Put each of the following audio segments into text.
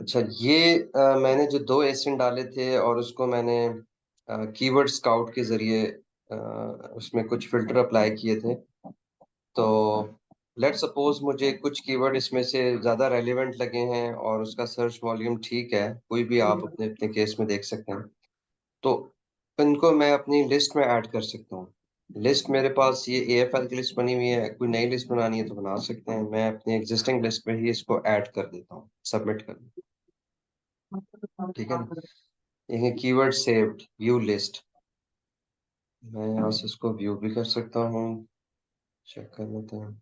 अच्छा, ये मैंने जो 2 एसिन डाले थे और उसको मैंने कीवर्ड स्काउट के ज़रिए उसमें कुछ फ़िल्टर अप्लाई किए थे। तो लेट्स सपोज़ मुझे कुछ कीवर्ड इसमें से ज़्यादा रेलेवेंट लगे हैं और उसका सर्च वॉल्यूम ठीक है, कोई भी आप अपने-अपने केस में देख सकते हैं। तो इनको मैं अपनी लिस्ट में ऐड कर सकता हूँ। लिस्ट मेरे पास ये एएफएल की लिस्ट बनी हुई है, कोई नई लिस्ट बनानी है तो बना सकते हैं। मैं अपनी एग्ज़िस्टिंग लिस्ट में ही इसको ऐड कर देता हूँ, सबमिट कर देता हूँ, ठीक है ना? ये है कीवर्ड सेव्ड, व्यू लिस्ट। मैं यहाँ से इसको व्यू भी कर सकता हूँ, चेक कर लेते हैं।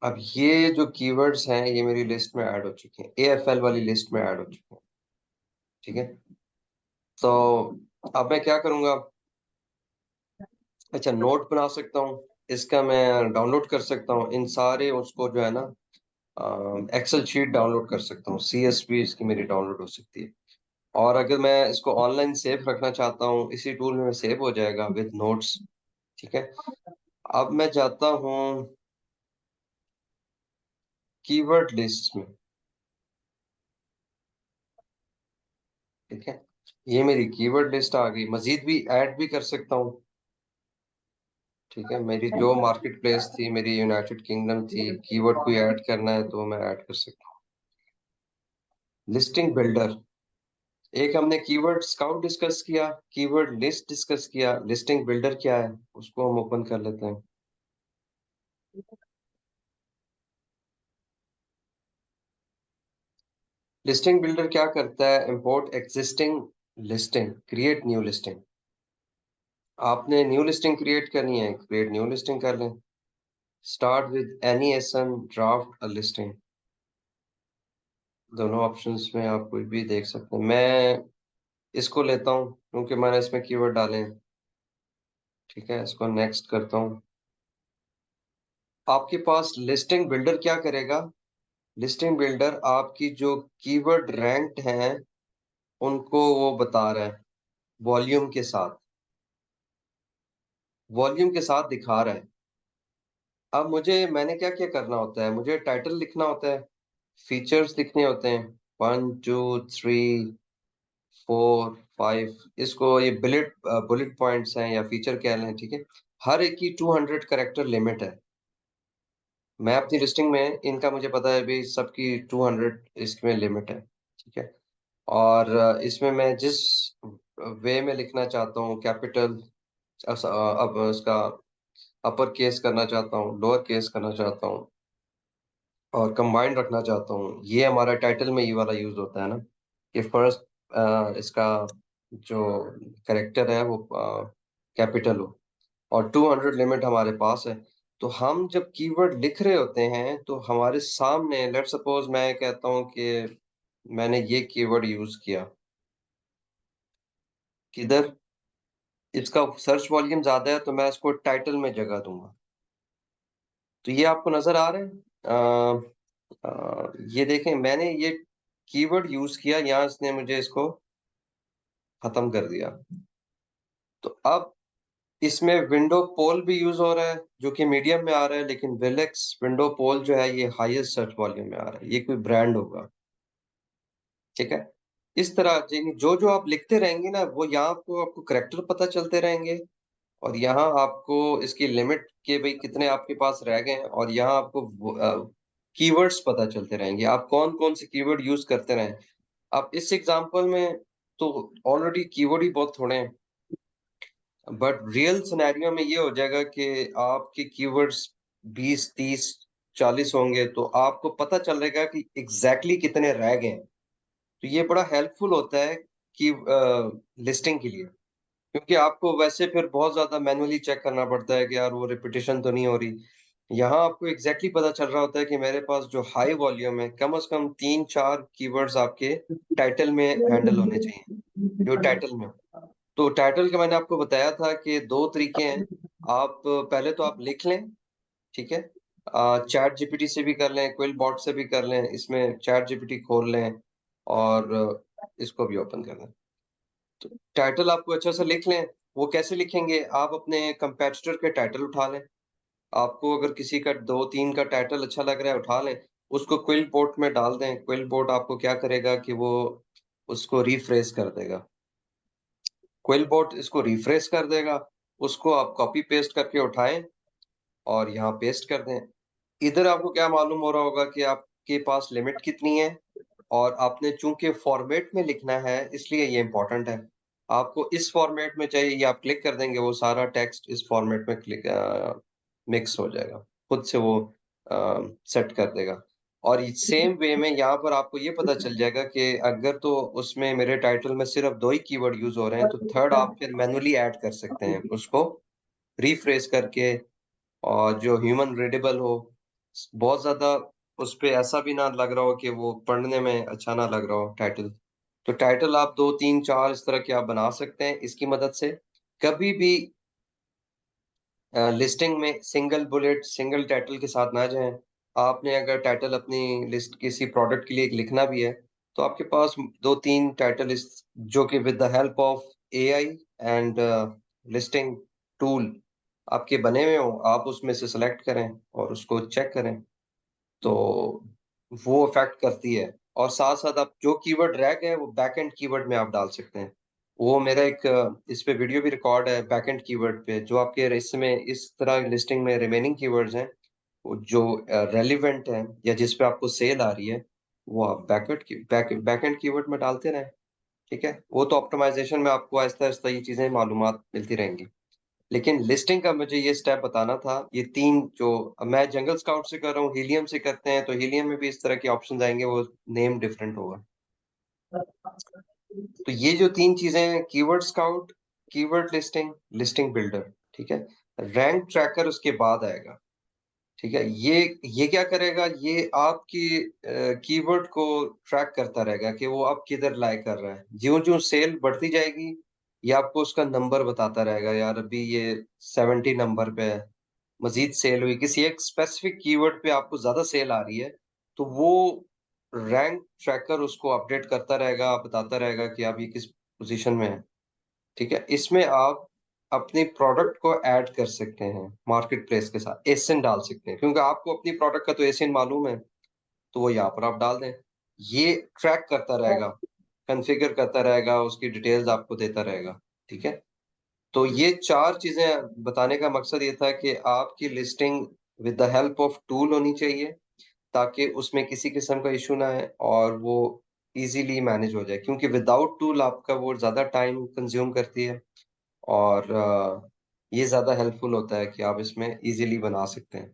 अब ये जो कीवर्ड्स हैं, ये मेरी लिस्ट में ऐड हो चुके हैं, एएफएल वाली लिस्ट में ऐड हो चुके हैं, ठीक है? तो अब मैं क्या करूँगा? अच्छा, नोट बना सकता हूँ, इसका मैं डाउनलोड कर सकता हूँ, इन सारे उसको जो है ना एक्सेल शीट डाउनलोड कर सकता हूँ, सीएसवी इसकी मेरी डाउनलोड हो सकती है। और अगर मैं इसको ऑनलाइन सेव रखना चाहता हूँ, इसी टूल में सेव हो जाएगा विद नोट्स, ठीक है? अब मैं जाता हूँ कीवर्ड लिस्ट में, ठीक है? ये मेरी कीवर्ड लिस्ट आ गई, मज़ीद भी ऐड भी कर सकता हूँ, ठीक है? मेरी जो मार्केट प्लेस थी, मेरी यूनाइटेड किंगडम थी, कीवर्ड कोई ऐड करना है तो मैं ऐड कर सकता हूँ। लिस्टिंग बिल्डर, एक हमने कीवर्ड स्काउट डिस्कस किया, कीवर्ड लिस्ट डिस्कस किया, लिस्टिंग बिल्डर क्या है उसको हम ओपन कर लेते हैं। लिस्टिंग बिल्डर क्या करता है? Import existing listing, create new listing. आपने न्यू लिस्टिंग क्रिएट करनी है, क्रिएट न्यू लिस्टिंग कर लें। Start with any SN, draft a listing. दोनों ऑप्शंस में आप कोई भी देख सकते हैं। मैं इसको लेता हूँ क्योंकि मैंने इसमें कीवर्ड डाले हैं, ठीक है? इसको नेक्स्ट करता हूँ। आपके पास लिस्टिंग बिल्डर क्या करेगा? लिस्टिंग बिल्डर आपकी जो कीवर्ड रैंक्ड हैं, उनको वो बता रहा है, वॉल्यूम के साथ, वॉल्यूम के साथ दिखा रहा है। अब मैंने क्या-क्या करना होता है? मुझे टाइटल लिखना होता है, फीचर्स लिखने होते हैं, 1, 2, 3, 4, 5, इसको ये बुलेट पॉइंट्स हैं या फीचर कह लें, ठीक है? हर एक की 200 कैरेक्टर लिमिट है। मैं अपनी लिस्टिंग में इनका मुझे पता है भई सबकी 200 इसमें लिमिट है, ठीक है? और इसमें मैं जिस वे में लिखना चाहता हूँ कैपिटल अब उसका अपर केस करना चाहता हूँ, लोअर केस करना चाहता हूँ और कंबाइंड रखना चाहता हूँ। ये हमारा टाइटल में ये वाला यूज़ होता है ना, कि फर्स्ट इसका जो कैरेक्टर है वो कैपिटल हो और 200 लिमिट हमारे पास है। तो हम जब कीवर्ड लिख रहे होते हैं, तो हमारे सामने लेट्स सपोज़ मैं कहता हूँ कि मैंने ये कीवर्ड यूज़ किया, किधर? इसका सर्च वॉल्यूम ज़्यादा है तो मैं इसको टाइटल में जगह दूँगा। तो ये आपको नज़र आ रहा है? ये देखें मैंने ये कीवर्ड यूज़ किया, यहाँ इसने मुझे इसको खत्म कर दिया। तो अब इसमें विंडो पोल भी यूज़ हो रहा है, जो कि मीडियम में आ रहा है, लेकिन विलेक्स विंडो पोल जो है ये हाईएस्ट सर्च वॉल्यूम में आ रहा है। ये कोई ब्रांड होगा, ठीक है? इस तरह जो-जो आप लिखते रहेंगे ना, वो यहाँ आपको करैक्टर पता चलते रहेंगे और यहाँ आपको इसकी लिमिट के भई कितने आपके पास रह गए हैं और यहाँ आपको कीवर्ड्स पता चलते रहेंगे। आप कौन-कौन से कीवर्ड यूज़ करते रहें। अब इस एग्ज़ाम्पल में तो ऑलरेडी कीवर्ड ही बहुत थोड़े हैं, बट रियल सिनेरियो में ये हो जाएगा कि आपके कीवर्ड्स 20, 30, 40 होंगे, तो आपको पता चलेगा कि एग्ज़ैक्टली कितने रह गए हैं। तो ये बड़ा हेल्पफुल होता है कि लिस्टिंग के लिए। क्योंकि आपको वैसे फिर बहुत ज़्यादा मैनुअली चेक करना पड़ता है कि यार वो रिपिटिशन तो नहीं हो रही। यहाँ आपको एग्ज़ैक्टली पता चल रहा होता है कि मेरे पास जो हाई वॉल्यूम है, कम से कम 3-4 कीवर्ड्स आपके टाइटल में हैंडल होने चाहिए, जो टाइटल में हो। तो टाइटल का मैंने आपको बताया था कि 2 तरीके हैं। आप पहले तो आप लिख लें, ठीक है? चैट जीपीटी से भी कर लें, क्विलबॉट से भी कर लें, इसमें चैट जीपीटी खोल लें और इसको भी ओपन कर लें। तो टाइटल आपको अच्छा सा लिख लें, वो कैसे लिखेंगे? आप अपने कॉम्पिटिटर के टाइटल उठा लें। आपको अगर किसी का 2-3 का टाइटल अच्छा लग रहा है, उठा लें। उसको क्विल बोट में डाल दें। क्विल बोट आपको क्या करेगा कि वो उसको रिफ्रेश कर देगा। क्विल बोट इसको रिफ्रेश कर देगा, उसको आप कॉपी पेस्ट करके उठाएँ और यहाँ पेस्ट कर दें। इधर आपको क्या मालूम हो रहा होगा कि आपके पास लिमिट कितनी है और आपने चूँकि फॉर्मेट में लिखना है इसलिए ये इम्पोर्टेंट है। आपको इस फॉर्मेट में चाहिए, ये आप क्लिक कर देंगे वो सारा टेक्स्ट इस फॉर्मेट में मिक्स हो जाएगा। खुद से वो अ, सेट कर देगा। और सेम वे में यहाँ पर आपको ये पता चल जाएगा कि अगर तो उसमें मेरे टाइटल में सिर्फ़ 2 ही कीवर्ड यूज़ हो रहे हैं, तो थर्ड आप फिर मैनुअली ऐड कर सकते हैं उसको रिफ्रेश करके और जो ह्यूमन रीडेबल हो, बहुत ज़्यादा उसपे ऐसा भी ना लग रहा हो कि वो पढ़ने में अच्छा ना लग रहा हो टाइटल। तो टाइटल आप 2, 3, 4 इस तरह के आप बना सकते हैं इसकी मदद से। कभी भी लिस्टिंग में सिंगल बुलेट, सिंगल टाइटल के साथ ना जाएँ। आपने अगर टाइटल अपनी लिस्ट किसी प्रोडक्ट के लिए लिखना भी है, तो आपके पास 2-3 टाइटल इस जो कि with the help of AI and listing tool आपके बने हुए हों, आप उसमें से सेलेक्ट करें और उसको चेक करें। तो वो इफ़ेक्ट करती है और साथ-साथ आप जो कीवर्ड रह गए, वो बैकएंड कीवर्ड में आप डाल सकते हैं। वो मेरा एक इस पे वीडियो भी रिकॉर्ड है बैकएंड कीवर्ड पे, जो आपके इसमें इस तरह लिस्टिंग में रिमेनिंग कीवर्ड्स हैं, वो जो रेलेवेंट हैं या जिस पे आपको सेल आ रही है, वो आप बैकएंड कीवर्ड में डालते रहें, ठीक है? वो तो ऑप्टिमाइज़ेशन में आपको आहिस्ता-आहिस्ता ये चीज़ें मालूमात मिलती रहेंगी। लेकिन लिस्टिंग का मुझे ये स्टेप बताना था, ये 3 जो मैं जंगल स्काउट से कर रहा हूँ, हीलियम से करते हैं, तो हीलियम में भी इस तरह के ऑप्शंस आएँगे, वो नेम डिफरेंट होगा। तो ये जो 3 चीज़ें हैं, keyword scout, keyword listing, listing builder, ठीक है? रैंक ट्रैकर उसके बाद आएगा, ठीक है? ये क्या करेगा, ये आपकी कीवर्ड को ट्रैक करता रहेगा कि वो अब किधर लाइ कर रहा है। ज्यों-ज्यों सेल बढ़ती जाएगी, ये आपको उसका नंबर बताता रहेगा, यार अभी ये 70 नंबर पे है। मज़ीद सेल हुई, किसी एक स्पेसिफिक कीवर्ड पे आपको ज़्यादा सेल आ रही है, तो वो रैंक ट्रैकर उसको अपडेट करता रहेगा, बताता रहेगा कि आप ये किस पोज़ीशन में हैं, ठीक है? इसमें आप अपनी प्रोडक्ट को ऐड कर सकते हैं मार्केट प्लेस के साथ, एसिन डाल सकते हैं, क्योंकि आपको अपनी प्रोडक्ट का तो एसिन मालूम है, तो वो यहाँ पर आप डाल दें। ये ट्रैक करता रहेगा, कॉन्फ़िगर करता रहेगा, उसकी डिटेल्स आपको देता रहेगा, ठीक है? तो ये 4 चीज़ें बताने का मकसद ये था कि आपकी listing with the help of tool होनी चाहिए, ताकि उसमें किसी किस्म का इश्यू ना आए और वो ईज़िली मैनेज हो जाए। क्योंकि विदाउट टूल आपका वो ज़्यादा टाइम कंज़्यूम करती है और ये ज़्यादा हेल्पफुल होता है कि आप इसमें ईज़िली बना सकते हैं।